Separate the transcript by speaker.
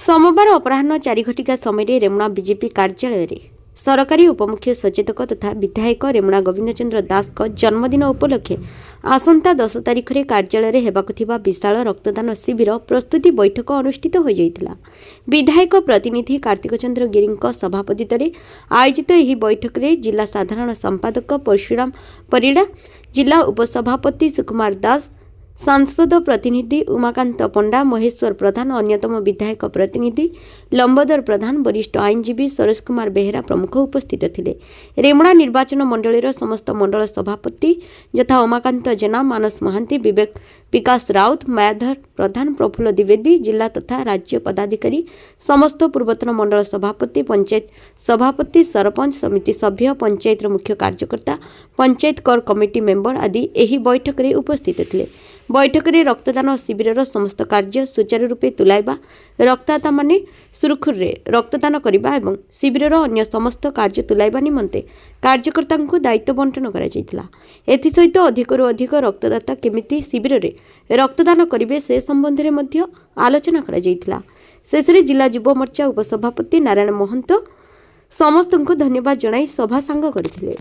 Speaker 1: सोमवार अपराह्न 4 घटिका समय रेमुणा बीजेपी कार्यालय रे सरकारी उपमुख्य सचेतक तथा विधायक रेमुणा गोविंद चंद्र दास जन्मदिन उपलक्षे आसंता 10 तारिख रे कार्यालय रे हेबाकु थिबा विशाल रक्तदान शिविर प्रस्तुति बैठक अनुष्ठित हो जाइतिला। विधायक प्रतिनिधि कार्तिक चंद्र गिरी सभापतित्व आयोजित एही बैठक रे जिला साधारण संपादक परशुराम परिड़ा, जिला उपसभापति सुकुमार दास, सांसद प्रतिनिधि उमाकांत पंडा, महेश्वर प्रधान, अन्यतम विधायक प्रतिनिधि लंबोदर प्रधान, वरिष्ठ आईनजीवी सरोज कुमार बेहेरा प्रमुख उपस्थित थिले। रेमुणा निर्वाचन मंडलीर समस्त मंडल सभापति यथा उमाकांत जेना, मानस महांती, विवेक विकास राउत, मायाधर प्रधान, प्रफुल्ल द्विवेदी, जिला तथा राज्य पदाधिकारी, समस्त पूर्वतन मंडल सभापति, पंचायत सभापति, सरपंच समिति सभ्य, पंचायत मुख्य कार्यकर्ता, पंचायत कर कमिटी मेंबर आदि एही बैठक रे उपस्थित थिले। बैठक में रक्तदान शिविर समस्त कार्य सुचारू रूपे तुलाइबा, रक्तदाता माने सुरखुर रक्तदान करने और शिविर अन्य समस्त कार्य तुलाइबा निमंते कार्यकर्ता दायित्व बंटन कर एसहित अधिकरू अधिक रक्तदाता केमिति शिविर में रक्तदान करेंगे से संबंध में आलोचना कर शेष में जिला युव मोर्चा उपसभापति नारायण महंत समस्त धन्यवाद जनाई सभा सांग करथिले।